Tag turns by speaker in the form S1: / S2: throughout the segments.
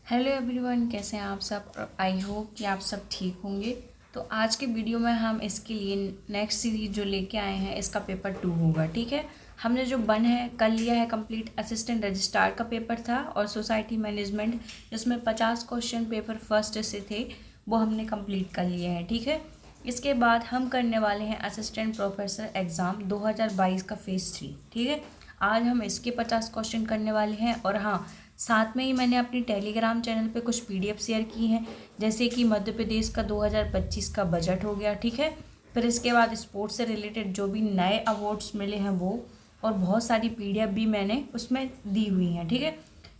S1: Hello everyone, कैसे हैं आप सब। आई होप कि आप सब ठीक होंगे। तो आज के वीडियो में हम इसके लिए नेक्स्ट सीरीज जो लेके आए हैं, इसका पेपर 2 होगा। ठीक है, हमने जो 1 है कल लिया है कंप्लीट, असिस्टेंट रजिस्ट्रार का पेपर था और सोसाइटी मैनेजमेंट, जिसमें 50 क्वेश्चन पेपर फर्स्ट से थे, वो हमने कंप्लीट कर लिए हैं। ठीक है, इसके बाद हम करने वाले हैं असिस्टेंट प्रोफेसर एग्ज़ाम 2022 का फेज़ 3। ठीक है, आज हम इसके 50 क्वेश्चन करने वाले हैं। और हाँ, साथ में ही मैंने अपनी टेलीग्राम चैनल पे कुछ पीडीएफ शेयर की हैं, जैसे कि मध्य प्रदेश का 2025 का बजट हो गया। ठीक है, फिर इसके बाद स्पोर्ट्स से रिलेटेड जो भी नए अवार्ड्स मिले हैं वो, और बहुत सारी पीडीएफ भी मैंने उसमें दी हुई हैं। ठीक है,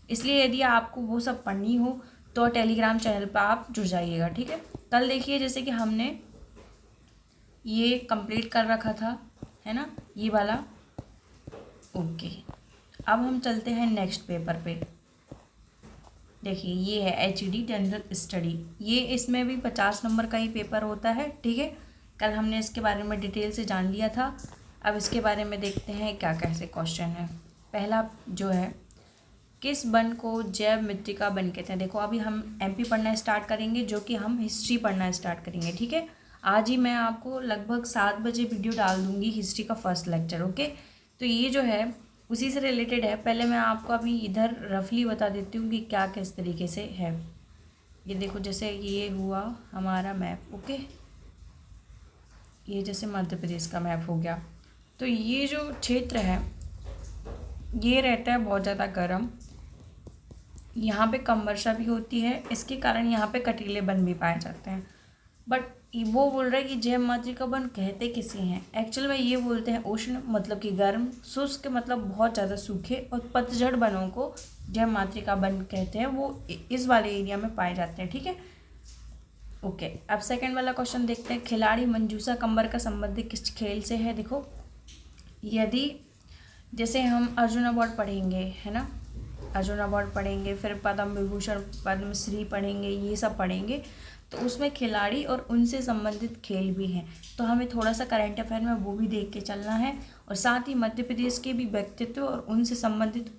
S1: इसलिए यदि आपको वो सब पढ़नी हो तो टेलीग्राम चैनल पर आप जुड़ जाइएगा। ठीक है, कल देखिए जैसे कि हमने ये कंप्लीट कर रखा था, है ना, ये वाला। ओके, अब हम चलते हैं नेक्स्ट पेपर पे। देखिए ये है एचडी जनरल स्टडी, ये इसमें भी 50 नंबर का ही पेपर होता है। ठीक है, कल हमने इसके बारे में डिटेल से जान लिया था। अब इसके बारे में देखते हैं क्या कैसे क्वेश्चन है। पहला जो है, किस वन को जैव मृत्तिका वन कहते हैं। देखो अभी हम एमपी पढ़ना स्टार्ट करेंगे, जो कि हम हिस्ट्री पढ़ना स्टार्ट करेंगे। ठीक है, आज ही मैं आपको लगभग 7 बजे वीडियो डाल दूँगी हिस्ट्री का फर्स्ट लेक्चर। ओके, तो ये जो है उसी से रिलेटेड है। पहले मैं आपको अभी इधर रफली बता देती हूँ कि क्या किस तरीके से है। ये देखो, जैसे ये हुआ हमारा मैप। ओके, ये जैसे मध्य प्रदेश का मैप हो गया। तो ये जो क्षेत्र है ये रहता है बहुत ज़्यादा गर्म, यहाँ पे कम वर्षा भी होती है, इसके कारण यहाँ पे कटीले वन भी पाए जाते हैं। बट वो बोल रहा है कि जैव मातृका वन कहते किसे हैं। एक्चुअल में ये बोलते हैं उष्ण मतलब कि गर्म, शुष्क मतलब बहुत ज़्यादा सूखे, और पतझड़ वनों को जैव मातृका वन कहते हैं। वो इस वाले एरिया में पाए जाते हैं। ठीक है, ओके। अब सेकंड वाला क्वेश्चन देखते हैं, खिलाड़ी मंजूषा कंबर का संबंध किस खेल से है। देखो, यदि जैसे हम अर्जुन अवार्ड पढ़ेंगे, है ना, अर्जुन अवार्ड पढ़ेंगे, फिर पद्म विभूषण पद्मश्री पढ़ेंगे, ये सब पढ़ेंगे, तो उसमें खिलाड़ी और उनसे संबंधित खेल भी हैं। तो हमें थोड़ा सा करंट अफेयर में वो भी देख के चलना है, और साथ ही मध्य प्रदेश के भी व्यक्तित्व और उनसे संबंधित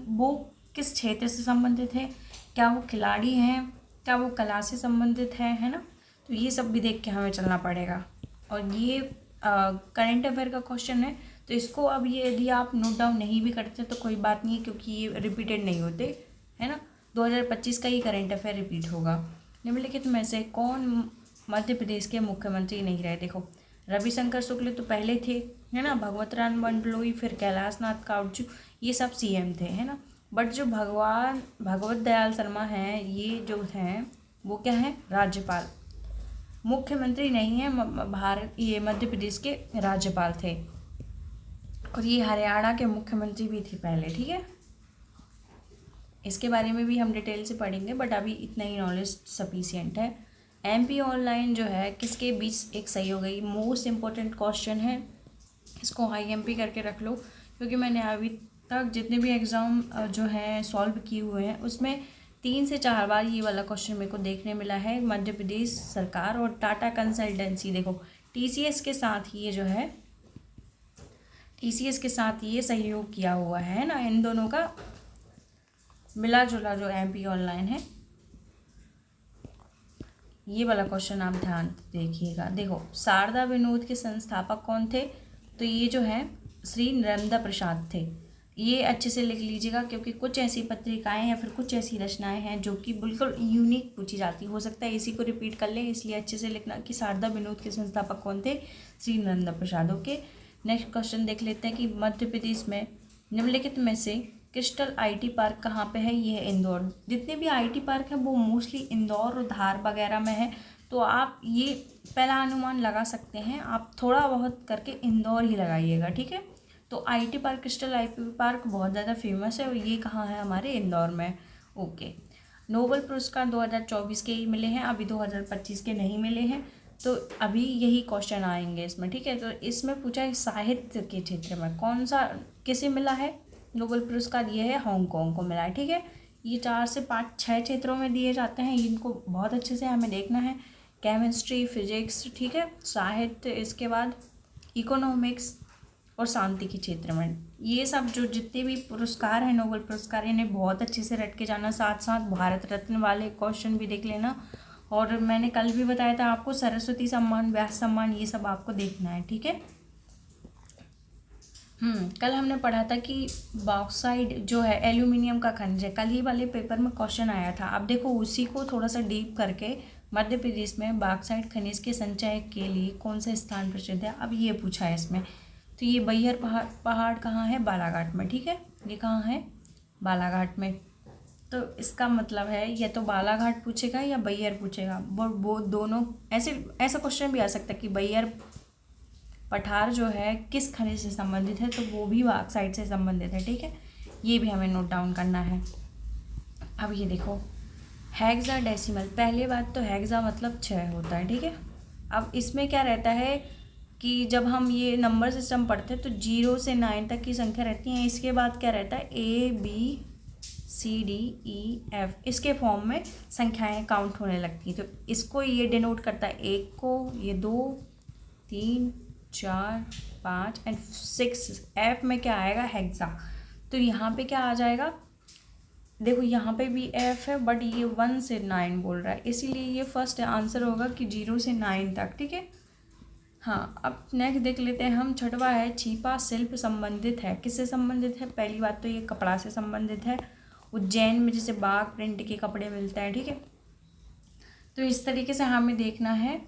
S1: वो किस क्षेत्र से संबंधित है, क्या वो खिलाड़ी हैं, क्या वो कला से संबंधित है ना। तो ये सब भी देख के हमें चलना पड़ेगा। और ये करंट अफेयर का क्वेश्चन है, तो इसको अब ये यदि आप नोट डाउन नहीं भी करते तो कोई बात नहीं है, क्योंकि ये रिपीटेड नहीं होते, है ना। 2025 का ही करंट अफेयर रिपीट होगा। निम्नलिखित में से कौन मध्य प्रदेश के मुख्यमंत्री नहीं रहे। देखो, रविशंकर शुक्ल तो पहले थे, है ना, भगवत राम बंडलोई, फिर कैलाश नाथ काउजू, ये सब सीएम थे, है ना। बट जो भगवत दयाल शर्मा हैं, ये जो हैं वो क्या हैं, राज्यपाल। मुख्यमंत्री नहीं है, ये मध्य प्रदेश के राज्यपाल थे, और ये हरियाणा के मुख्यमंत्री भी थे पहले। ठीक है, इसके बारे में भी हम डिटेल से पढ़ेंगे, बट अभी इतना ही नॉलेज सफिशिएंट है। एमपी ऑनलाइन जो है किसके बीच एक सही हो गई, मोस्ट इम्पोर्टेंट क्वेश्चन है, इसको हाई एमपी करके रख लो, क्योंकि मैंने अभी तक जितने भी एग्ज़ाम जो हैं सॉल्व किए हुए हैं उसमें 3 से 4 बार ये वाला क्वेश्चन मेरे को देखने मिला है। मध्य प्रदेश सरकार और टाटा कंसल्टेंसी, देखो टीसीएस के साथ ये जो है, टीसीएस के साथ ये सहयोग किया हुआ है ना, इन दोनों का मिला जुला जो एमपी ऑनलाइन है। ये वाला क्वेश्चन आप ध्यान देखिएगा। देखो, शारदा विनोद के संस्थापक कौन थे, तो ये जो है श्री नर्मदा प्रसाद थे। ये अच्छे से लिख लीजिएगा, क्योंकि कुछ ऐसी पत्रिकाएं या फिर कुछ ऐसी रचनाएं हैं जो कि बिल्कुल यूनिक पूछी जाती, हो सकता है इसी को रिपीट कर लें, इसलिए अच्छे से लिखना कि शारदा विनोद के संस्थापक कौन थे, Shri Narmada Prasad. Okay, next question देख लेते हैं कि मध्य प्रदेश में निम्नलिखित में से क्रिस्टल आईटी पार्क कहाँ पे है। ये है इंदौर। जितने भी आईटी पार्क हैं वो मोस्टली इंदौर और धार वगैरह में है, तो आप ये पहला अनुमान लगा सकते हैं, आप थोड़ा बहुत करके इंदौर ही लगाइएगा। ठीक है, तो IT park, crystal IT park बहुत ज़्यादा फेमस है, और ये कहाँ है, हमारे इंदौर में। ओके, नोबेल पुरस्कार 2024 के ही मिले हैं, अभी 2025 के नहीं मिले हैं, तो अभी यही क्वेश्चन आएंगे इसमें। ठीक है, तो इसमें पूछा है साहित्य के क्षेत्र में कौन सा किसे मिला है नोबेल पुरस्कार, ये है हांगकांग को मिला है। ठीक है, ये 4 से 5-6 क्षेत्रों में दिए जाते हैं, इनको बहुत अच्छे से हमें देखना है। केमिस्ट्री, फिजिक्स, ठीक है, साहित्य, इसके बाद इकोनॉमिक्स, और शांति के क्षेत्र में। ये सब जो जितने भी पुरस्कार हैं, नोबेल पुरस्कार, इन्हें बहुत अच्छे से रट के जाना। साथ साथ भारत रत्न वाले क्वेश्चन भी देख लेना। और मैंने कल भी बताया था आपको सरस्वती सम्मान, व्यास सम्मान, ये सब आपको देखना है, ठीक है। कल हमने पढ़ा था कि बॉक्साइड जो है एल्यूमिनियम का खनिज है। कल ही वाले पेपर में क्वेश्चन आया था। अब देखो उसी को थोड़ा सा डीप करके, मध्य प्रदेश में बॉक्साइड खनिज के संचय के लिए कौन सा स्थान प्रसिद्ध है, अब ये पूछा है इसमें। तो ये बैहर पहाड़ कहाँ है, बालाघाट में, ठीक है। ये कहाँ है, बालाघाट में। तो इसका मतलब है या तो बालाघाट पूछेगा या बैहर पूछेगा। वो दोनों ऐसा क्वेश्चन भी आ सकता है कि बैहर पठार जो है किस खनिज से संबंधित है, तो वो भी बॉक्साइट से संबंधित है, ठीक है। ये भी हमें नोट डाउन करना है। अब ये देखो हेक्साडेसिमल, पहली बात तो हेक्सा मतलब 6 होता है, ठीक है। अब इसमें क्या रहता है कि जब हम ये नंबर सिस्टम पढ़ते हैं तो 0 से 9 तक की संख्या रहती है। इसके बाद क्या रहता है, ABCDEF, इसके फॉर्म में संख्याएं काउंट होने लगती हैं। तो इसको ये डिनोट करता है 1 को, ये 2, 3, 4, 5 एंड 6। F में क्या आएगा, हेक्सा। तो यहाँ पे क्या आ जाएगा, देखो यहाँ पे भी F है बट ये 1 से 9 बोल रहा है, इसीलिए ये फर्स्ट आंसर होगा कि 0 से 9 तक, ठीक है। हाँ, अब नेक्स्ट देख लेते हैं हम। छठवा है छिपा शिल्प संबंधित है, किससे संबंधित है। पहली बात तो ये कपड़ा से संबंधित है। उज्जैन में जैसे बाग प्रिंट के कपड़े मिलते हैं, ठीक है। तो इस तरीके से हमें देखना है।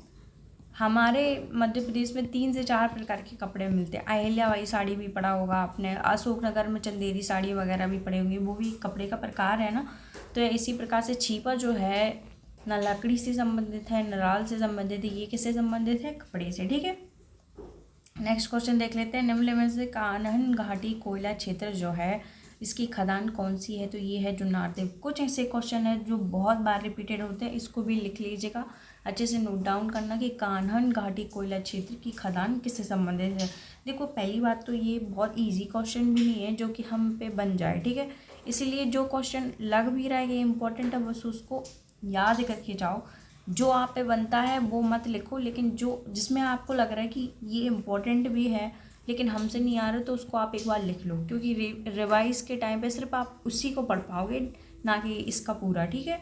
S1: हमारे मध्य प्रदेश में 3 से 4 प्रकार के कपड़े मिलते हैं। अहिल्याबाई साड़ी भी पढ़ा होगा आपने, अशोकनगर में चंदेरी साड़ी वगैरह भी पड़े होंगे, वो भी कपड़े का प्रकार है ना। तो इसी प्रकार से छिपा जो है ना लकड़ी से संबंधित है, नराल से संबंधित है, ये किससे संबंधित है, कपड़े से, ठीक है। नेक्स्ट क्वेश्चन देख लेते हैं। निम्न में से कान्हन घाटी कोयला क्षेत्र जो है, इसकी खदान कौन सी है, तो ये है जुन्नारदेव। कुछ ऐसे क्वेश्चन है जो बहुत बार रिपीटेड होते हैं, इसको भी लिख लीजिएगा, अच्छे से नोट डाउन करना कि कान्हन घाटी कोयला क्षेत्र की खदान किससे संबंधित है। देखो पहली बात तो ये बहुत इजी क्वेश्चन भी नहीं है जो कि हम पे बन जाए, ठीक है। इसीलिए जो क्वेश्चन लग भी रहा है कि इम्पोर्टेंट है, बस उसको याद करके जाओ। जो आप पे बनता है वो मत लिखो, लेकिन जो जिसमें आपको लग रहा है कि ये इम्पोर्टेंट भी है लेकिन हमसे नहीं आ रहा, तो उसको आप एक बार लिख लो, क्योंकि रिवाइज के टाइम पे सिर्फ आप उसी को पढ़ पाओगे, ना कि इसका पूरा, ठीक है।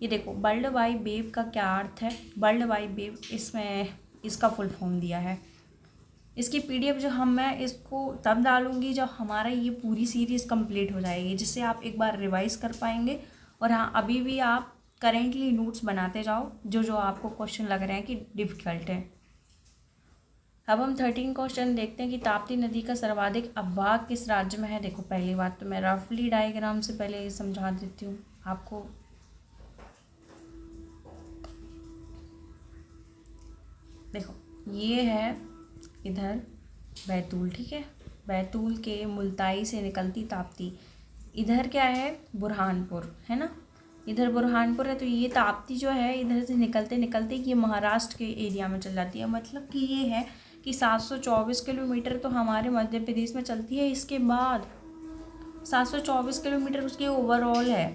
S1: ये देखो वर्ल्ड वाइड वेब का क्या अर्थ है। वर्ल्ड वाइड वेब, इसमें इसका फुल फॉर्म दिया है। इसकी PDF जो मैं इसको तब डालूंगी जब हमारा ये पूरी सीरीज़ कंप्लीट हो जाएगी, जिससे आप एक बार रिवाइज कर पाएंगे। और हाँ, अभी भी आप करेंटली नोट्स बनाते जाओ जो आपको क्वेश्चन लग रहे हैं कि डिफ़िकल्ट है। अब हम 13 क्वेश्चन देखते हैं कि ताप्ती नदी का सर्वाधिक अपभाग किस राज्य में है। देखो पहली बात तो मैं रफली डायग्राम से पहले समझा देती हूँ आपको। देखो ये है इधर बैतूल, ठीक है। बैतूल के मुल्ताई से निकलती ताप्ती। इधर क्या है, बुरहानपुर, है ना। इधर बुरहानपुर है, तो ये ताप्ती जो है इधर से निकलते निकलते ये महाराष्ट्र के एरिया में चल जाती है। मतलब कि ये है कि 724 किलोमीटर तो हमारे मध्य प्रदेश में चलती है, इसके बाद 724 किलोमीटर उसकी ओवरऑल है,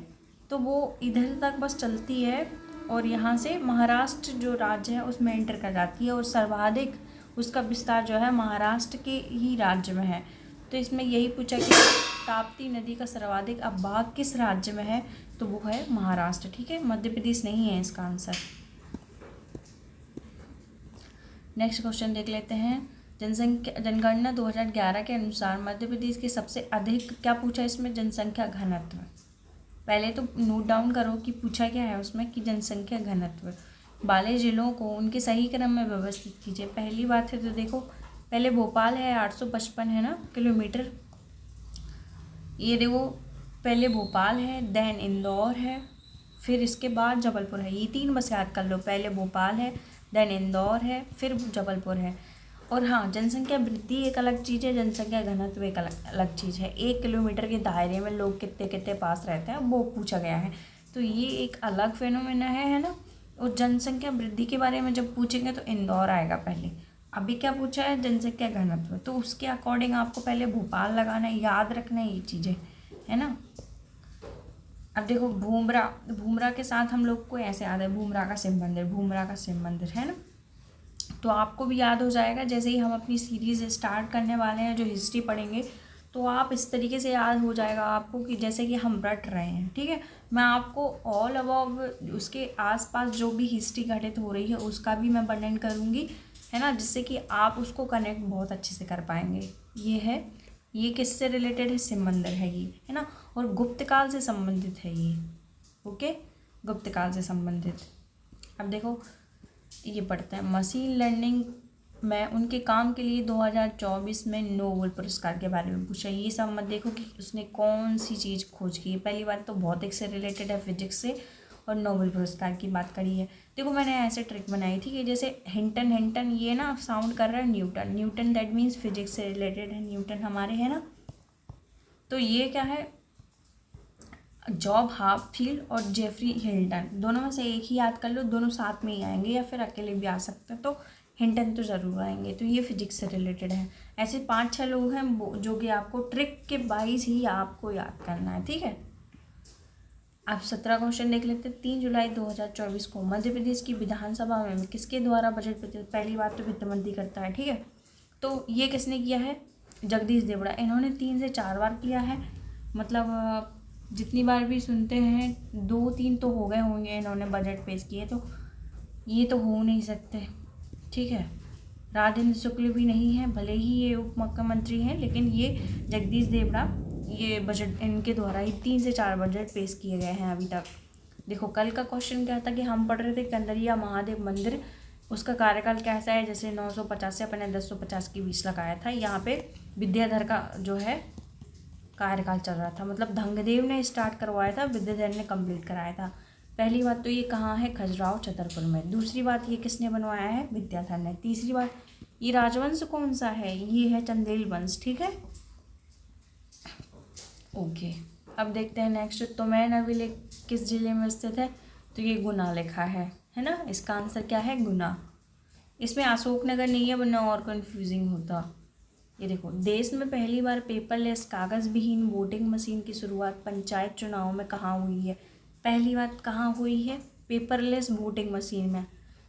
S1: तो वो इधर तक बस चलती है और यहाँ से महाराष्ट्र जो राज्य है उसमें एंटर कर जाती है। और सर्वाधिक उसका विस्तार जो है महाराष्ट्र के ही राज्य में है। तो इसमें यही पूछा कि ताप्ती नदी का सर्वाधिक अपभाग किस राज्य में है, तो वो है महाराष्ट्र, ठीक है। मध्य प्रदेश नहीं है इसका आंसर। नेक्स्ट क्वेश्चन देख लेते हैं। जनगणना 2011 के अनुसार मध्य प्रदेश के सबसे अधिक, क्या पूछा इसमें, जनसंख्या घनत्व। पहले तो नोट डाउन करो कि पूछा क्या है उसमें, कि जनसंख्या घनत्व वाले जिलों को उनके सही क्रम में व्यवस्थित कीजिए। पहली बात है तो देखो पहले भोपाल है 855 है ना किलोमीटर। ये देखो पहले भोपाल है, देन इंदौर है, फिर इसके बाद जबलपुर है। ये 3 बस याद कर लो, पहले भोपाल है, देन इंदौर है, फिर जबलपुर है। और हाँ, जनसंख्या वृद्धि एक अलग चीज़ है, जनसंख्या घनत्व एक अलग चीज़ है। 1 किलोमीटर के दायरे में लोग कितने कितने पास रहते हैं वो पूछा गया है, तो ये एक अलग फेनोमेना है ना। और जनसंख्या वृद्धि के बारे में जब पूछेंगे तो इंदौर आएगा पहले। अभी क्या पूछा है, जनसंख्या घनत्व, तो उसके अकॉर्डिंग आपको पहले भोपाल लगाना है, याद रखना है ये चीज़ें, है ना। अब देखो भूमरा के साथ हम लोग को ऐसे याद है, भूमरा का शिव मंदिर, भूमरा का शिव मंदिर, है ना। तो आपको भी याद हो जाएगा जैसे ही हम अपनी सीरीज़ स्टार्ट करने वाले हैं, जो हिस्ट्री पढ़ेंगे, तो आप इस तरीके से याद हो जाएगा आपको कि जैसे कि हम रट रहे हैं। ठीक है, मैं आपको ऑल अबाउट उसके आसपास जो भी हिस्ट्री घटित हो रही है उसका भी मैं वर्णन करूँगी, है ना, जिससे कि आप उसको कनेक्ट बहुत अच्छे से कर पाएंगे। ये किससे रिलेटेड है? सिमंदर है ये, है ना, और गुप्त काल से संबंधित है ये। ओके, गुप्त काल से संबंधित। अब देखो ये पढ़ते हैं, मशीन लर्निंग में उनके काम के लिए 2024 में नोबेल पुरस्कार के बारे में पूछा। ये सब मत देखो कि उसने कौन सी चीज़ खोज की है। पहली बात तो भौतिक से रिलेटेड है, फिजिक्स से, और नोबेल पुरस्कार की बात करी है। देखो मैंने ऐसे ट्रिक बनाई थी कि जैसे हिंटन ये ना साउंड कर रहा है न्यूटन दैट मीन्स फिजिक्स से रिलेटेड है, न्यूटन हमारे है ना। तो ये क्या है, जॉब हाफील्ड और जेफरी हिल्टन, दोनों में से एक ही याद कर लो, दोनों साथ में ही आएंगे या फिर अकेले भी आ सकते हैं, तो हिंटन तो ज़रूर आएंगे। तो ये फिजिक्स से रिलेटेड है। ऐसे 5-6 लोग हैं जो कि आपको ट्रिक के वाइज ही आपको याद करना है। ठीक है, अब 17 क्वेश्चन देख लेते हैं। 3 जुलाई 2024 को मध्य प्रदेश की विधानसभा में किसके द्वारा बजट प्रस्तुत? पहली बात तो वित्त मंत्री करता है। ठीक है, तो ये किसने किया है? जगदीश देवड़ा। इन्होंने 3 से 4 बार किया है, मतलब जितनी बार भी सुनते हैं 2-3 तो हो गए होंगे इन्होंने बजट पेश किए, तो ये तो हो नहीं सकते। ठीक है, राजेंद्र शुक्ल भी नहीं है, भले ही ये उप मुख्यमंत्री हैं, लेकिन ये जगदीश देवड़ा, ये बजट इनके द्वारा ही 3 से 4 बजट पेश किए गए हैं अभी तक। देखो कल का क्वेश्चन क्या था कि हम पढ़ रहे थे कंदरिया महादेव मंदिर, उसका कार्यकाल कैसा है? जैसे 950 से अपने 1050 के बीच लगाया था। यहाँ पे विद्याधर का जो है कार्यकाल चल रहा था, मतलब धंगदेव ने स्टार्ट करवाया था, विद्याधर ने कंप्लीट कराया था। पहली बात तो ये कहाँ है? खजुराहो छतरपुर में। दूसरी बात ये किसने बनवाया है? विद्याधर ने। तीसरी बात ये राजवंश कौन सा है? ये है चंदेल वंश। ठीक है, ओके। अब देखते हैं नेक्स्ट, तो मैं नवी किस जिले में स्थित है? तो ये गुना लिखा है ना। इसका आंसर क्या है? गुना। इसमें अशोकनगर नहीं है, वरना और कन्फ्यूजिंग होता। ये देखो, देश में पहली बार पेपरलेस कागज़ विहीन वोटिंग मशीन की शुरुआत पंचायत चुनाव में कहाँ हुई है? पहली बात कहाँ हुई है? पेपरलेस वोटिंग मशीन में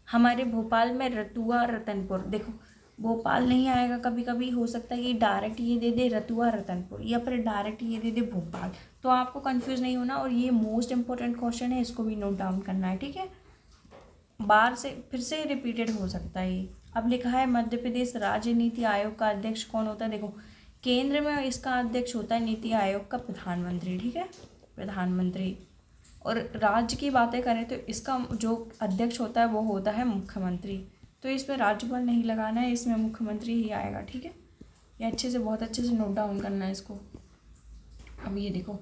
S1: हमारे भोपाल में, रतुआ रतनपुर। देखो भोपाल नहीं आएगा, कभी कभी हो सकता है कि डायरेक्ट ये दे दे रतुआ रतनपुर, या फिर डायरेक्ट ये दे दे भोपाल, तो आपको कंफ्यूज नहीं होना। और ये मोस्ट इंपॉर्टेंट क्वेश्चन है, इसको भी नोट डाउन करना है। ठीक है, बार से फिर से रिपीटेड हो सकता है ये। अब लिखा है मध्य प्रदेश राज्य नीति आयोग का अध्यक्ष कौन होता है? देखो केंद्र में इसका अध्यक्ष होता है नीति आयोग का प्रधानमंत्री। ठीक है, प्रधानमंत्री। और राज्य की बातें करें तो इसका जो अध्यक्ष होता है वो होता है मुख्यमंत्री। तो इसमें राज्यपाल नहीं लगाना है, इसमें मुख्यमंत्री ही आएगा। ठीक है, ये अच्छे से, बहुत अच्छे से नोट डाउन करना है इसको। अब ये देखो,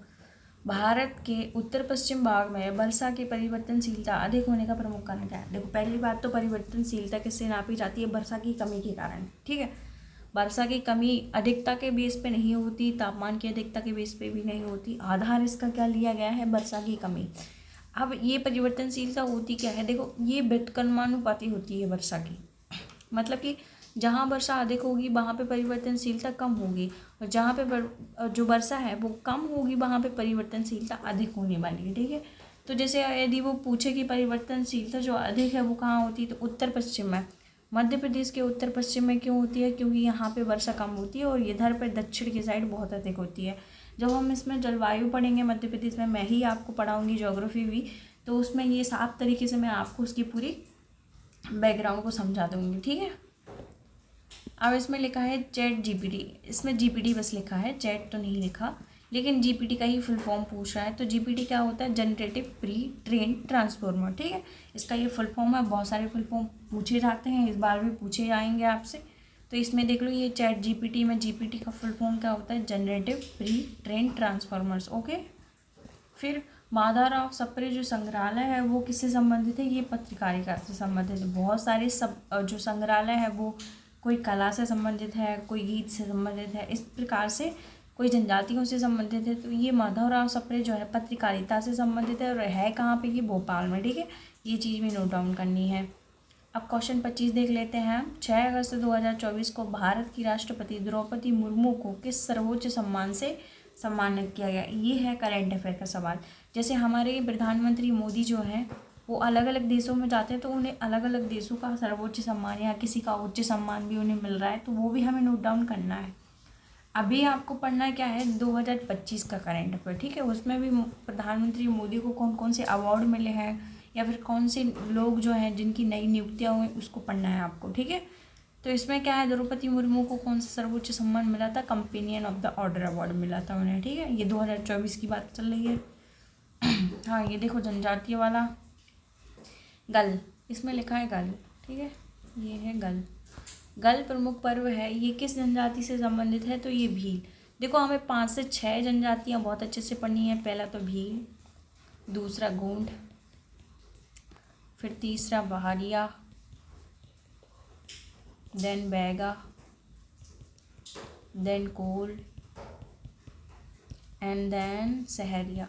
S1: भारत के उत्तर पश्चिम भाग में वर्षा की परिवर्तनशीलता अधिक होने का प्रमुख कारण क्या है? देखो पहली बात तो परिवर्तनशीलता किससे नापी जाती है? वर्षा की कमी के कारण। ठीक है, वर्षा की कमी अधिकता के बेस पे नहीं होती, तापमान की अधिकता के बेस पे भी नहीं होती। आधार इसका क्या लिया गया है? वर्षा की कमी। अब ये परिवर्तनशीलता होती क्या है? देखो ये व्युत्क्रमानुपाती होती है वर्षा की, मतलब कि जहाँ वर्षा अधिक होगी वहाँ पे परिवर्तनशीलता कम होगी, और जहाँ पे जो वर्षा है वो कम होगी वहाँ पे परिवर्तनशीलता अधिक होने वाली है। ठीक है, तो जैसे यदि वो पूछे कि परिवर्तनशीलता जो अधिक है वो कहाँ होती है, तो उत्तर पश्चिम में। मध्य प्रदेश के उत्तर पश्चिम में क्यों होती है? क्योंकि यहाँ पे वर्षा कम होती है, और इधर पर दक्षिण की साइड बहुत अधिक होती है। जब हम इसमें जलवायु पढ़ेंगे मध्य प्रदेश में, मैं ही आपको पढ़ाऊँगी ज्योग्राफी भी, तो उसमें ये साफ तरीके से मैं आपको उसकी पूरी बैकग्राउंड को समझा दूँगी। ठीक है, अब इसमें लिखा है चैट जीपीटी, इसमें जीपीटी बस लिखा है, चैट तो नहीं लिखा, लेकिन जीपीटी का ही फुल फॉर्म पूछ रहा है। तो जीपीटी क्या होता है? Generative pre train transformer. ठीक है, इसका ये फुल फॉर्म है, बहुत सारे फुल फॉर्म पूछे जाते हैं, इस बार भी पूछे जाएंगे आपसे। तो इसमें देख लो, ये चैट जीपीटी में जीपीटी का फुल फॉर्म क्या होता है? Generative pre train transformers. Okay, फिर माधवराव सप्रे जो संग्रहालय है वो किससे संबंधित है? ये पत्रकारिता से संबंधित है। बहुत सारे जो संग्रहालय है वो कोई कला से संबंधित है, कोई गीत से संबंधित है, इस प्रकार से कोई जनजातियों से संबंधित है। तो ये माधवराव सप्रे जो है पत्रकारिता से संबंधित है, और है कहाँ पे? ये भोपाल में। ठीक है, ये चीज़ भी नोट डाउन करनी है। अब क्वेश्चन 25 देख लेते हैं। 6 अगस्त 2024 को भारत की राष्ट्रपति द्रौपदी मुर्मू को किस सर्वोच्च सम्मान से सम्मानित किया गया? ये है करंट अफेयर का सवाल। जैसे हमारे प्रधानमंत्री मोदी जो हैं वो अलग अलग देशों में जाते हैं तो उन्हें अलग अलग देशों का सर्वोच्च सम्मान या किसी का उच्च सम्मान भी उन्हें मिल रहा है, तो वो भी हमें नोट डाउन करना है। अभी आपको पढ़ना क्या है 2025 का करंट अफेयर, ठीक है। उसमें भी प्रधानमंत्री मोदी को कौन कौन से अवार्ड मिले हैं या फिर कौन से लोग जो हैं जिनकी नई नियुक्तियाँ हुई उसको पढ़ना है आपको, ठीक है। तो इसमें क्या है, द्रौपदी मुर्मू को कौन सा सर्वोच्च सम्मान मिला था, companion of the order award मिला था उन्हें, ठीक है। ये 2024 की बात चल रही है। हाँ ये देखो जनजातीय वाला गल, इसमें लिखा है गल, ठीक है, ये है गल। गल प्रमुख पर्व है, ये किस जनजाति से संबंधित है, तो ये भील। देखो हमें 5 से 6 जनजातियाँ बहुत अच्छे से पढ़नी है। पहला तो भील, दूसरा गोंड, फिर तीसरा Pahadiya, then Baiga, then Kol and then Sahariya.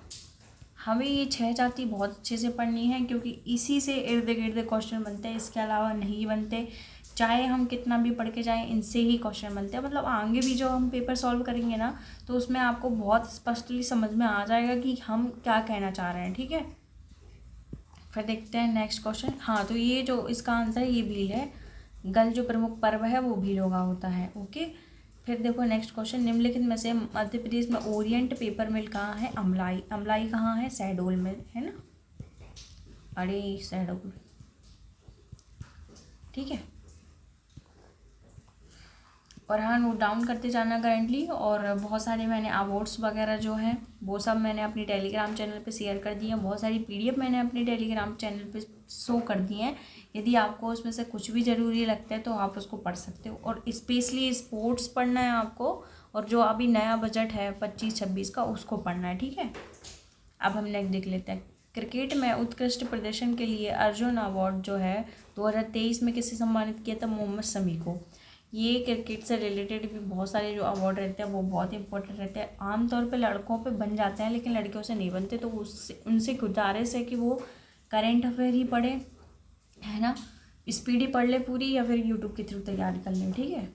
S1: हमें ये 6 जाति बहुत अच्छे से पढ़नी है क्योंकि इसी से इर्द गिर्द क्वेश्चन बनते हैं, इसके अलावा नहीं बनते। चाहे हम कितना भी पढ़ के जाएं, इनसे ही क्वेश्चन बनते हैं। मतलब आगे भी जो हम पेपर सॉल्व करेंगे ना, तो उसमें आपको बहुत स्पष्टली समझ में आ जाएगा कि हम क्या कहना चाह रहे हैं, ठीक है। फिर देखते हैं नेक्स्ट क्वेश्चन। हाँ तो ये जो इसका आंसर है ये भील है। गल जो प्रमुख पर्व है वो भीलों का होता है, ओके। फिर देखो नेक्स्ट क्वेश्चन, निम्नलिखित में से मध्य प्रदेश में ओरिएंट पेपर मिल कहाँ है, अमलाई। अमलाई कहाँ है, शहडोल में है ना, अरे शहडोल, ठीक है। और हाँ नोट डाउन करते जाना करेंटली। और बहुत सारे मैंने अवार्ड्स वगैरह जो हैं वो सब मैंने अपनी टेलीग्राम चैनल पे शेयर कर दी हैं। बहुत सारी PDF मैंने अपने टेलीग्राम चैनल पे शो कर दी हैं। यदि आपको उसमें से कुछ भी ज़रूरी लगता है तो आप उसको पढ़ सकते हो। और स्पेशली स्पोर्ट्स पढ़ना है आपको, और जो अभी नया बजट है 25-26 का उसको पढ़ना है, ठीक है। अब हम नेक्स्ट देख लेते हैं। क्रिकेट में उत्कृष्ट प्रदर्शन के लिए अर्जुन अवार्ड जो है 2023 में किसे सम्मानित किया था, मोहम्मद शमी को। ये क्रिकेट से रिलेटेड भी बहुत सारे जो अवार्ड रहते हैं वो बहुत इंपॉर्टेंट रहते हैं। आमतौर पे लड़कों पे बन जाते हैं लेकिन लड़कियों से नहीं बनते, तो उससे उनसे गुजारिश है कि वो करेंट अफेयर ही पढ़े, है ना, स्पीडी पढ़ ले पूरी, या फिर यूट्यूब के थ्रू तैयारी कर ले, ठीक है।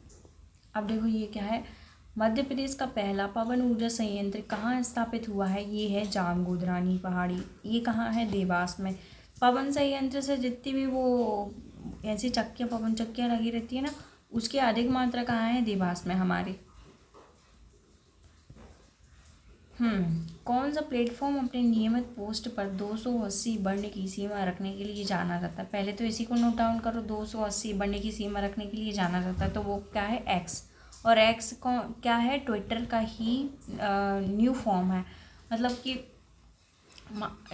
S1: अब देखो ये क्या है, मध्य प्रदेश का पहला पवन ऊर्जा संयंत्र कहाँ स्थापित हुआ है, ये है जामगोदरानी पहाड़ी। ये कहाँ है, देवास में। पवन संयंत्र से जितनी भी वो ऐसी चक्कियाँ, पवन चक्कियाँ लगी रहती है ना, उसकी अधिक मात्रा कहाँ है, देवास में हमारे। कौन सा प्लेटफॉर्म अपने नियमित पोस्ट पर 280 बढ़ने की सीमा रखने के लिए जाना जाता है। पहले तो इसी को नोट डाउन करो, 280 बढ़ने की सीमा रखने के लिए जाना जाता है, तो वो क्या है, एक्स। और एक्स को क्या है, ट्विटर का ही न्यू फॉर्म है। मतलब कि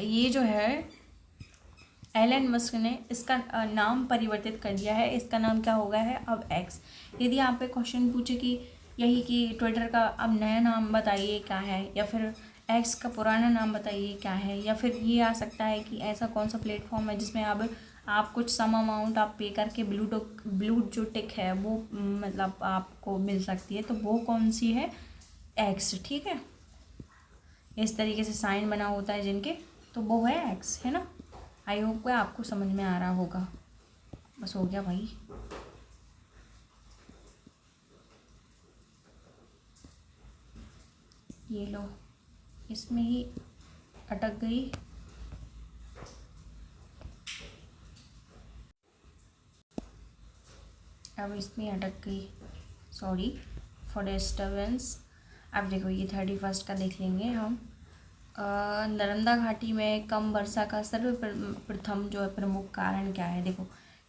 S1: ये जो है एलन मस्क ने इसका नाम परिवर्तित कर दिया है। इसका नाम क्या हो गया है अब, एक्स। यदि आप पे क्वेश्चन पूछे कि यही कि ट्विटर का अब नया नाम बताइए क्या है, या फिर एक्स का पुराना नाम बताइए क्या है, या फिर ये आ सकता है कि ऐसा कौन सा प्लेटफॉर्म है जिसमें अब आप कुछ सम अमाउंट आप पे करके ब्लू जो टिक है वो मतलब आपको मिल सकती है, तो वो कौन सी है, एक्स, ठीक है। इस तरीके से साइन बना होता है जिनके, तो वो है एक्स, है ना। आई होप कि आपको समझ में आ रहा होगा। बस हो गया भाई। ये लो, इसमें ही अटक गई। अब इसमें अटक गई, सॉरी फॉर डिस्टर्बेंस। अब देखो ये 31 का देख लेंगे हम। नर्मदा घाटी में कम वर्षा का सर्वप्रथम जो है प्रमुख कारण क्या है। देखो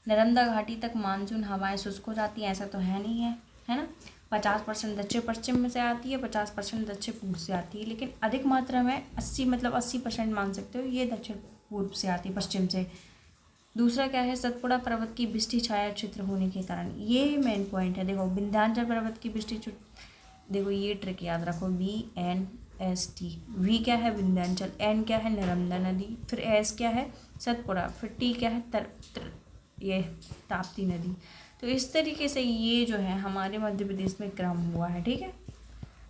S1: नर्मदा घाटी तक मानसून हवाएं शुष्क हो जाती हैं, ऐसा तो है नहीं है, है ना। 50% दक्षिण पश्चिम में से आती है, 50% दक्षिण पूर्व से आती है, लेकिन अधिक मात्रा में 80% मान सकते हो ये दक्षिण पूर्व से आती है, पश्चिम से। दूसरा क्या है, सतपुड़ा पर्वत की वृष्टि छाया क्षेत्र होने के कारण, ये मेन पॉइंट है। देखो विंध्याचल पर्वत की वृष्टि, देखो ये ट्रिक याद रखो, VNST। वी क्या है, विंध्याचल, N क्या है, नर्मदा नदी, फिर S क्या है, सतपुड़ा, फिर T क्या है, ये ताप्ती नदी। तो इस तरीके से ये जो है हमारे मध्य प्रदेश में क्रम हुआ है, ठीक है।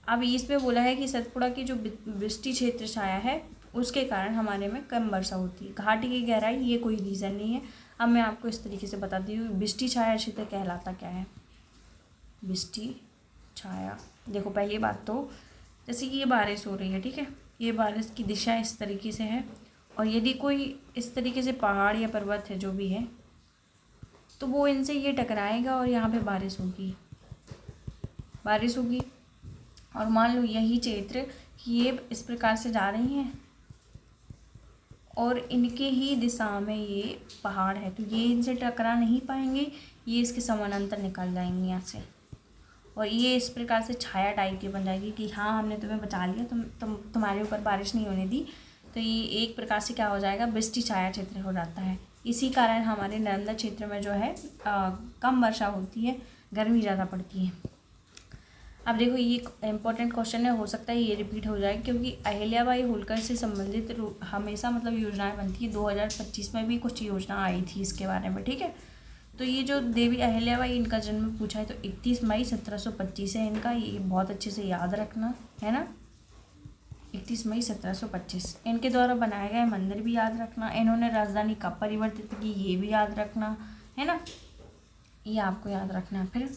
S1: अब इसमें बोला है कि सतपुड़ा की जो वृष्टि क्षेत्र छाया है उसके कारण हमारे में कम वर्षा होती है। घाटी की गहराई, ये कोई रीज़न नहीं है। अब मैं आपको इस तरीके से बताती हूँ वृष्टि छाया क्षेत्र कहलाता क्या है। वृष्टि छाया, देखो पहली बात तो जैसे कि ये बारिश हो रही है, ठीक है, ये बारिश की दिशा इस तरीके से है और यदि कोई इस तरीके से पहाड़ या पर्वत है जो भी है, तो वो इनसे ये टकराएगा और यहाँ पे बारिश होगी, बारिश होगी। और मान लो यही क्षेत्र ये इस प्रकार से जा रही हैं और इनके ही दिशा में ये पहाड़ है, तो ये इनसे टकरा नहीं पाएंगे, ये इसके समानांतर निकल जाएंगे यहाँ से, और ये इस प्रकार से छाया टाइप की बन जाएगी कि हाँ हमने तुम्हें बचा लिया, तुम्हारे ऊपर बारिश नहीं होने दी। तो ये एक प्रकार से क्या हो जाएगा, वृष्टि छाया क्षेत्र हो जाता है। इसी कारण हमारे नर्मदा क्षेत्र में जो है कम वर्षा होती है, गर्मी ज़्यादा पड़ती है। अब देखो ये इम्पोर्टेंट क्वेश्चन है, हो सकता है ये रिपीट हो जाए, क्योंकि अहिल्याबाई होलकर से संबंधित हमेशा मतलब योजनाएं बनती है। 2025 में भी कुछ योजना आई थी इसके बारे में, ठीक है। तो ये जो देवी अहिल्याबाई, इनका जन्म पूछा है तो 31 मई 1725 है इनका, ये बहुत अच्छे से याद रखना है ना, 31 मई 1725। इनके द्वारा बनाया गया मंदिर भी याद रखना, इन्होंने राजधानी कब परिवर्तित की ये भी याद रखना है ना, ये आपको याद रखना है। फिर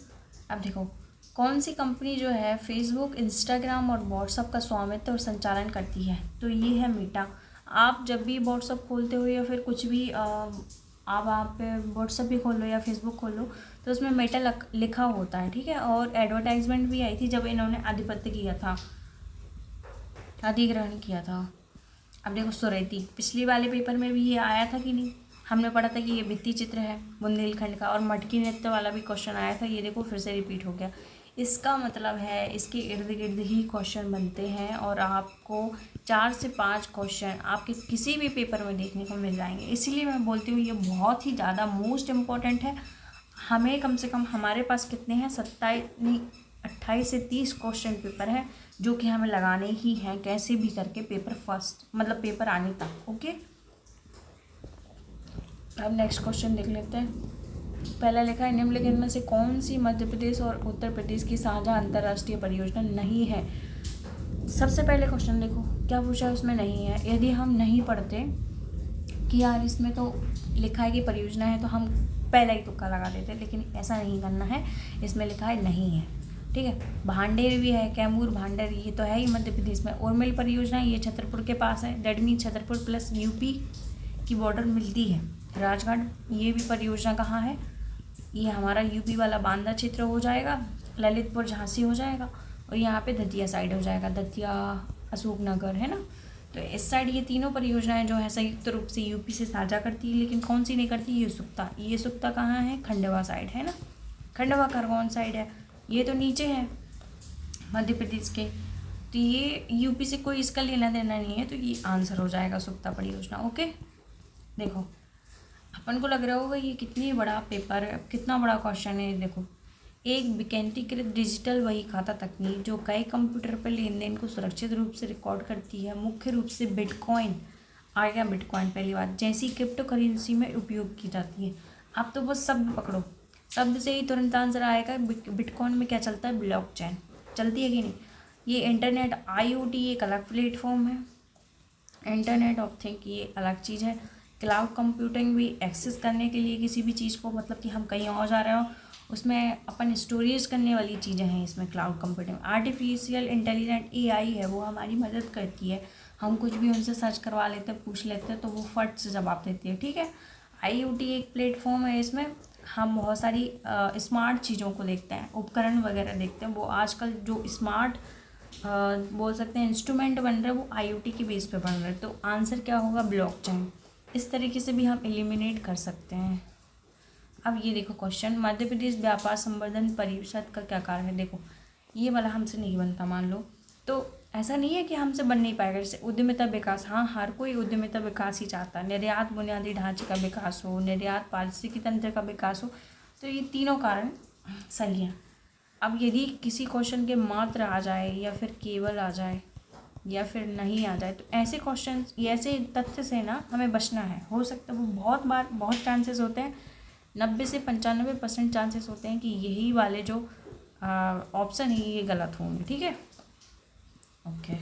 S1: अब देखो कौन सी कंपनी जो है फेसबुक, इंस्टाग्राम और व्हाट्सअप का स्वामित्व और संचालन करती है, तो ये है मेटा। आप जब भी व्हाट्सअप खोलते हो या फिर कुछ भी आप व्हाट्सअप भी खोल लो या फेसबुक खोल लो, तो उसमें मेटा लिखा होता है, ठीक है। और एडवर्टाइजमेंट भी आई थी जब इन्होंने आधिपत्य किया था, अधिग्रहण किया था। अब देखो सुरेती, पिछले वाले पेपर में भी ये आया था कि नहीं, हमने पढ़ा था कि ये भित्ति चित्र है बुंदेलखंड का। और मटकी नृत्य वाला भी क्वेश्चन आया था, ये देखो फिर से रिपीट हो गया। इसका मतलब है इसके इर्द गिर्द ही क्वेश्चन बनते हैं और आपको 4 से 5 क्वेश्चन आपके किसी भी पेपर में देखने को मिल जाएंगे। इसीलिए मैं बोलती हूँ ये बहुत ही ज़्यादा मोस्ट इम्पॉर्टेंट है। हमें कम से कम हमारे पास कितने हैं 28 से 30 क्वेश्चन पेपर है जो कि हमें लगाने ही हैं कैसे भी करके पेपर फर्स्ट मतलब पेपर आने तक। ओके, अब नेक्स्ट क्वेश्चन देख लेते हैं। पहला लिखा है निम्नलिखित में से कौन सी मध्य प्रदेश और उत्तर प्रदेश की साझा अंतर्राष्ट्रीय परियोजना नहीं है। सबसे पहले क्वेश्चन देखो क्या पूछा है, उसमें नहीं है। यदि हम नहीं पढ़ते कि यार इसमें तो लिखा है कि परियोजना है तो हम पहला ही तुक्का लगा देते, लेकिन ऐसा नहीं करना है, इसमें लिखा है नहीं है, ठीक है। भांडेर भी है, कैमूर भांडेर, ये तो है ही मध्य प्रदेश में। उर्मिल परियोजना ये छतरपुर के पास है, that mean Chhatarpur plus UP की बॉर्डर मिलती है। राजगढ़ ये भी परियोजना कहाँ है, ये हमारा यूपी वाला बांदा क्षेत्र हो जाएगा, ललितपुर झांसी हो जाएगा, और यहाँ पे दतिया साइड हो जाएगा, दतिया अशोकनगर है ना। तो इस साइड ये तीनों परियोजनाएं जो है संयुक्त रूप से यूपी से साझा करती है, लेकिन कौन सी नहीं करती, ये सुक्ता। ये सुक्ता कहाँ है, खंडवा साइड है ना, खंडवा खरगोन साइड है, ये तो नीचे है मध्य प्रदेश के, तो ये यूपी से कोई इसका लेना देना नहीं है, तो ये आंसर हो जाएगा सुक्ता परियोजना। ओके, देखो अपन को लग रहा होगा ये कितनी बड़ा पेपर है, कितना बड़ा क्वेश्चन है। देखो, एक विकेंद्रीकृत डिजिटल बही खाता तकनीक जो कई कंप्यूटर पर लेन देन को सुरक्षित रूप से रिकॉर्ड करती है, मुख्य रूप से बिटकॉइन आ गया, बिटकॉइन पहली बात, जैसी क्रिप्टो करेंसी में उपयोग की जाती है। आप तो बस शब्द पकड़ो, शब्द से ही तुरंत आंसर आएगा। बिटकॉइन में क्या चलता है, ब्लॉकचेन चलती है कि नहीं। ये इंटरनेट IoT एक अलग प्लेटफॉर्म है, इंटरनेट ऑफ थिंग ये अलग चीज़ है। क्लाउड कंप्यूटिंग भी एक्सेस करने के लिए किसी भी चीज़ को, मतलब कि हम कहीं और जा रहे हो उसमें अपन स्टोरेज करने वाली चीज़ें हैं इसमें cloud computing. Artificial intelligent AI है, वो हमारी मदद करती है, हम कुछ भी उनसे सर्च करवा लेते हैं, पूछ लेते हैं, तो वो फट से जवाब देती है, ठीक है। IoT एक प्लेटफॉर्म है, इसमें हम बहुत सारी स्मार्ट चीज़ों को देखते हैं, उपकरण वगैरह देखते हैं। वो आजकल जो स्मार्ट बोल सकते हैं इंस्ट्रूमेंट बन रहे हैं वो IoT के बेस पे बन रहे हैं। तो आंसर क्या होगा, ब्लॉकचेन। इस तरीके से भी हम एलिमिनेट कर सकते हैं। अब ये देखो क्वेश्चन, मध्य प्रदेश व्यापार संवर्धन परिषद का क्या कार्य है। देखो ये वाला हमसे नहीं बनता मान लो, तो ऐसा नहीं है कि हमसे बन नहीं पाएगा। जैसे उद्यमिता विकास, हाँ हर कोई उद्यमिता विकास ही चाहता है, निर्यात बुनियादी ढांचे का विकास हो, निर्यात पारिस्थितिकी तंत्र का विकास हो, तो ये तीनों कारण सही हैं। अब यदि किसी क्वेश्चन के मात्र आ जाए या फिर केवल आ जाए या फिर नहीं आ जाए, तो ऐसे क्वेश्चन ऐसे तथ्य से ना हमें बचना है। हो सकता है वो बहुत बार बहुत चांसेस होते हैं, 90 से 95% चांसेस होते हैं कि यही वाले जो ऑप्शन है ये गलत होंगे, ठीक है। ओके,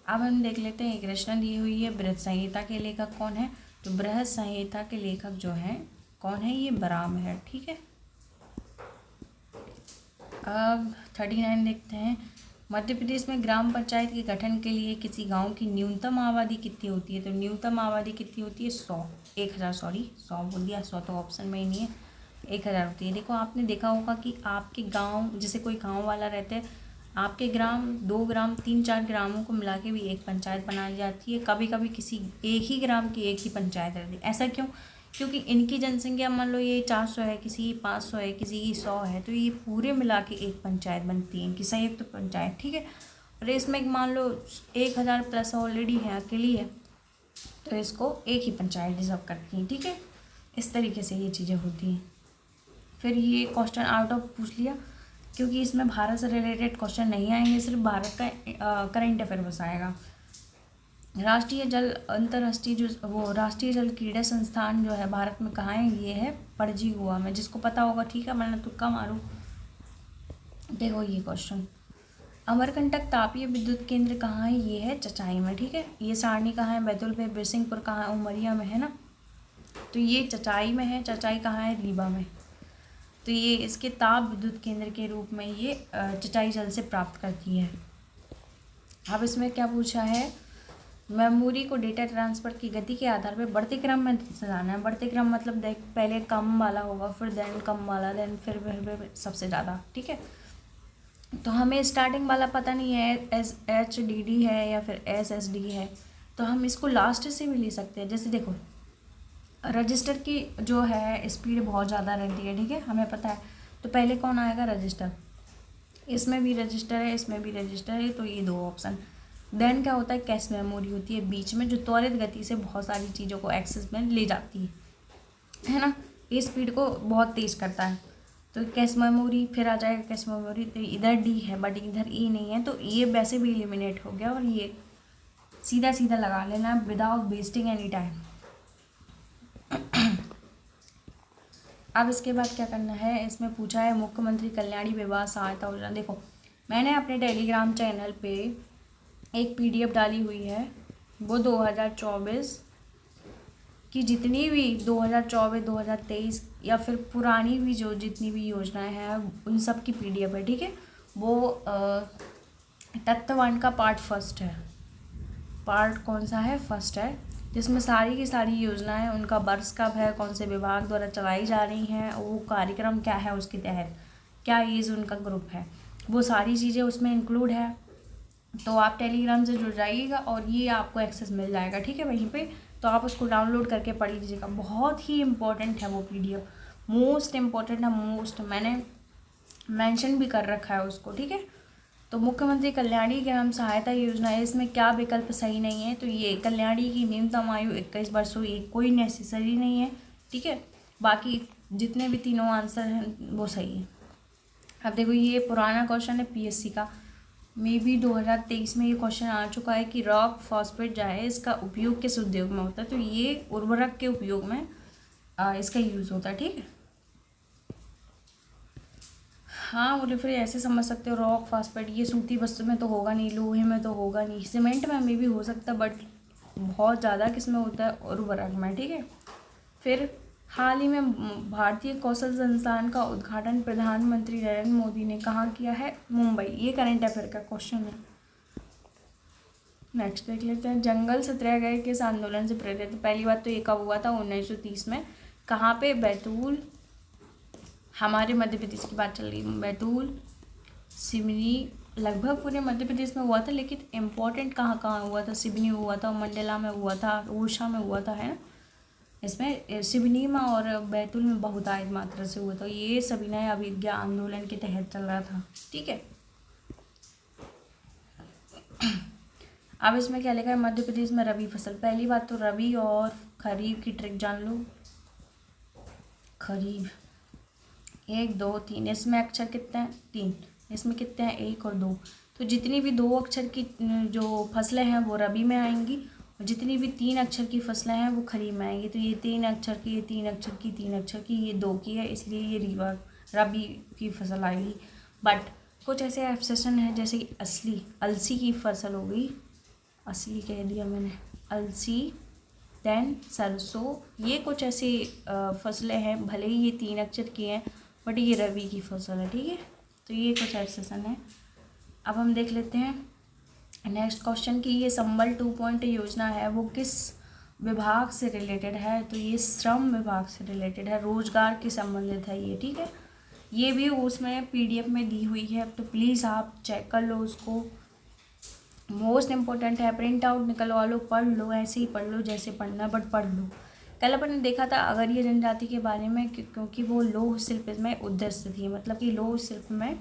S1: अब हम देख लेते हैं एक रचना दी हुई है, बृहत संहिता के लेखक कौन है। तो बृहत संहिता के लेखक जो हैं कौन है, ये बराम है, ठीक है। अब 39 देखते हैं, मध्य प्रदेश में ग्राम पंचायत के गठन के लिए किसी गांव की न्यूनतम आबादी कितनी होती है? तो न्यूनतम आबादी कितनी होती है? 100, 1000, सॉरी 100 बोल दिया, 100 तो ऑप्शन में ही नहीं है, 1000 होती है। देखो आपने देखा होगा कि आपके गांव, जैसे कोई गांव वाला रहते हैं, आपके ग्राम 2 ग्राम 3-4 ग्रामों को मिला के भी एक पंचायत बनाई जाती है। कभी कभी किसी एक ही ग्राम की एक ही पंचायत रहती है। ऐसा क्यों? क्योंकि इनकी जनसंख्या मान लो ये 400 है, किसी की 500 है, किसी की 100 है, तो ये पूरे मिला के एक पंचायत बनती है, इनकी संयुक्त पंचायत, ठीक है। और इसमें मान लो 1000 प्लस ऑलरेडी है, अकेली है, तो इसको एक ही पंचायत डिजर्व करती है, ठीक है। इस तरीके से ये चीज़ें होती हैं। फिर ये क्वेश्चन आउट ऑफ पूछ लिया, क्योंकि इसमें भारत से रिलेटेड क्वेश्चन नहीं आएंगे, सिर्फ भारत का करंट अफेयर बस आएगा। राष्ट्रीय जल अंतर्राष्ट्रीय जो वो राष्ट्रीय जल क्रीड़ा संस्थान जो है भारत में कहाँ है? ये है पणजी गोवा में। जिसको पता होगा ठीक है, मैंने तुक्का मारूँ। देखो ये क्वेश्चन, अमरकंटक तापीय विद्युत केंद्र कहाँ है? ये है चचाई में, ठीक है। ये सारणी कहाँ है? बैतूल पे। बिरसिंहपुर कहाँ है? उमरिया में है ना, तो ये चचाई में है। चचाई कहाँ है? रीवा में। तो ये इसके ताप विद्युत केंद्र के रूप में ये चचाई जल से प्राप्त करती है। अब इसमें क्या पूछा है? मेमोरी को डेटा ट्रांसफ़र की गति के आधार पर बढ़ते क्रम में सजाना है। बढ़ते क्रम मतलब देख, पहले कम वाला होगा, फिर देन कम वाला, देन फिर सबसे ज़्यादा, ठीक है। तो हमें स्टार्टिंग वाला पता नहीं है, HDD है या फिर SSD है, तो हम इसको लास्ट से भी ले सकते हैं। जैसे देखो रजिस्टर की जो है स्पीड बहुत ज़्यादा रहती है, ठीक है, हमें पता है। तो पहले कौन आएगा? रजिस्टर। इसमें भी रजिस्टर है, इसमें भी रजिस्टर है, तो ये 2 ऑप्शन। देन क्या होता है? कैश मेमोरी होती है बीच में, जो त्वरित गति से बहुत सारी चीज़ों को एक्सेस में ले जाती है ना। ये स्पीड को बहुत तेज़ करता है। तो कैश मेमोरी, फिर आ जाएगा कैश मेमोरी, तो इधर D है बट इधर E नहीं है, तो ये वैसे भी एलिमिनेट हो गया। और ये सीधा सीधा लगा लेना विदाउट वेस्टिंग एनी टाइम। अब इसके बाद क्या करना है? इसमें पूछा है मुख्यमंत्री कल्याणी विवाह सहायता योजना। देखो मैंने अपने टेलीग्राम चैनल पे एक PDF डाली हुई है, वो 2024 की जितनी भी 2024, 2023 या फिर पुरानी भी जो जितनी भी योजनाएं हैं उन सब की PDF है, ठीक है। वो तत्व 1 का पार्ट फर्स्ट है। पार्ट कौन सा है? फर्स्ट है, जिसमें सारी की सारी योजनाएं, उनका वर्ष कब है, कौन से विभाग द्वारा चलाई जा रही हैं, वो कार्यक्रम क्या है, उसके तहत क्या एज उनका ग्रुप है, वो सारी चीज़ें उसमें इंक्लूड है। तो आप टेलीग्राम से जुड़ जाइएगा और ये आपको एक्सेस मिल जाएगा, ठीक है, वहीं पे। तो आप उसको डाउनलोड करके पढ़ लीजिएगा, बहुत ही इम्पोर्टेंट है वो PDF, मोस्ट इम्पोर्टेंट है, मोस्ट। मैंने मेंशन भी कर रखा है उसको, ठीक है। तो मुख्यमंत्री कल्याणी ग्राम सहायता योजना है, इसमें क्या विकल्प सही नहीं है? तो ये कल्याणी की न्यूनतम आयु 21 वर्ष हुई, कोई नेसेसरी नहीं है, ठीक है। बाकी जितने भी तीनों आंसर हैं वो सही है। अब देखो ये पुराना क्वेश्चन है PSC का, मे बी 2023 में ये क्वेश्चन आ चुका है कि रॉक फॉस्फेट जो है इसका उपयोग किस उद्योग में होता है? तो ये उर्वरक के उपयोग में इसका यूज़ होता है, ठीक है। हाँ, बोले फिर ऐसे समझ सकते हो, रॉक फॉस्फेट ये सूती वस्तु में तो होगा नहीं, लोहे में तो होगा नहीं, सीमेंट में भी हो सकता है, बट बहुत ज़्यादा किस में होता है? उर्वरक में, ठीक है। फिर हाल ही में भारतीय कौशल संस्थान का उद्घाटन प्रधानमंत्री नरेंद्र मोदी ने कहाँ किया है? मुंबई। ये करंट अफेयर का क्वेश्चन है। नेक्स्ट देख लेते हैं, जंगल सत्याग्रह किस आंदोलन से प्रेरित? पहली बात तो ये कब हुआ था? 1930 में। कहाँ पे? बैतूल, हमारे मध्य प्रदेश की बात चल रही है, बैतूल, सिवनी, लगभग पूरे मध्य प्रदेश में हुआ था, लेकिन इम्पोर्टेंट कहाँ कहाँ हुआ था? सिवनी हुआ था, मंडला में हुआ था, ओरछा में हुआ था, है ना। इसमें सिवनी में और बैतूल में बहुतायत मात्रा से हुआ था। ये सविनय अवज्ञा आंदोलन के तहत चल रहा था, ठीक है। अब इसमें क्या लिखा है? मध्य प्रदेश में रबी फसल। पहली बात तो रबी और खरीफ की ट्रिक जान लो। खरीफ 1 2 3, इसमें अक्षर कितने हैं? 3, इसमें कितने हैं? 1 और 2। तो जितनी भी 2 अक्षर की जो फसलें हैं वो रबी में आएंगी, और जितनी भी 3 अक्षर की फसलें हैं वो खरीफ में आएंगी। तो ये 3 अक्षर की, ये 3 अक्षर की, 3 अक्षर की, ये 2 की है, इसलिए ये रबी की फसल आएगी। बट कुछ ऐसे एक्सेप्शन है, जैसे कि अलसी की फसल हो गई, असली कह दिया मैंने, अलसी, देन सरसों, ये कुछ ऐसी फसलें हैं, भले ही ये 3 अक्षर की हैं बट ये रबी की फसल है, ठीक है। तो ये कुछ एक्सेप्शन है। अब हम देख लेते हैं नेक्स्ट क्वेश्चन कि ये संबल 2 योजना है वो किस विभाग से रिलेटेड है। तो ये श्रम विभाग से रिलेटेड है, रोजगार के संबंधित है ये, ठीक है। ये भी उसमें PDF में दी हुई है, तो प्लीज़ आप चेक कर लो उसको, मोस्ट इम्पोर्टेंट है। प्रिंट आउट निकलवा लो, पढ़ लो, ऐसे ही पढ़ लो जैसे पढ़ना, बट पढ़ लो। कल अपन ने देखा था आगरीय जनजाति के बारे में, क्योंकि वो लौह शिल्प में उद्यस्त थी, मतलब कि लौह शिल्प में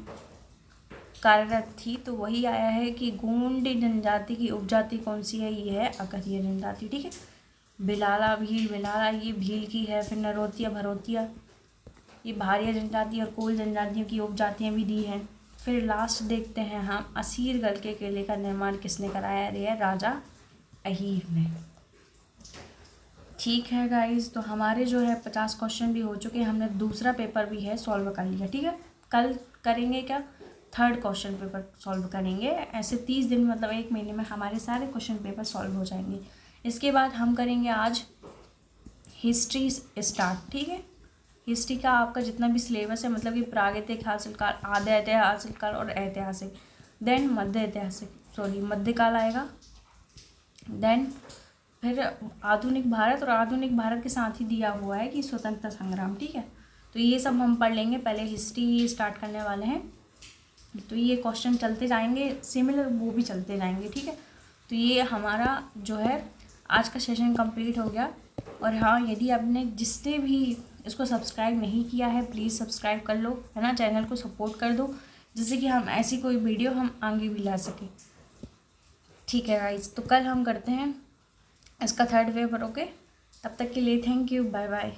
S1: कार्यरत थी। तो वही आया है कि गोंड जनजाति की उपजाति कौन सी है, ये है आगरीय जनजाति, ठीक है। बिलाला भील, बिलाला ये भील की है। फिर नरोतिया, भरोतिया ये भारिया जनजाति और कोल जनजातियों की उपजातियाँ भी दी हैं। फिर लास्ट देखते हैं हम, असीरगढ़ के किले का निर्माण किसने कराया, है राजा अहीर ने। ठीक है गाइस, तो हमारे जो है 50 क्वेश्चन भी हो चुके हैं, हमने दूसरा पेपर भी है सॉल्व कर लिया, ठीक है। कल करेंगे क्या, थर्ड क्वेश्चन पेपर सॉल्व करेंगे। ऐसे 30 दिन मतलब 1 महीने में हमारे सारे क्वेश्चन पेपर सॉल्व हो जाएंगे। इसके बाद हम करेंगे आज हिस्ट्री स्टार्ट, ठीक है। हिस्ट्री का आपका जितना भी सिलेबस है, मतलब कि प्रागैतिहासिक काल, आधे ऐतिहासिक काल और ऐतिहासिक, देन मध्य ऐतिहासिक, मध्यकाल आएगा, देन फिर आधुनिक भारत, और आधुनिक भारत के साथ ही दिया हुआ है कि स्वतंत्रता संग्राम, ठीक है। तो ये सब हम पढ़ लेंगे, पहले हिस्ट्री स्टार्ट करने वाले हैं। तो ये क्वेश्चन चलते जाएंगे, सिमिलर वो भी चलते जाएंगे, ठीक है। तो ये हमारा जो है आज का सेशन कंप्लीट हो गया। और हाँ, यदि आपने जिसने भी इसको सब्सक्राइब नहीं किया है, प्लीज़ सब्सक्राइब कर लो, है ना। चैनल को सपोर्ट कर दो, जिससे कि हम ऐसी कोई वीडियो हम आगे भी ला सकें, ठीक है गाइस। तो कल हम करते हैं इसका थर्ड पेपर, ओके। तब तक के लिए थैंक यू, बाय बाय।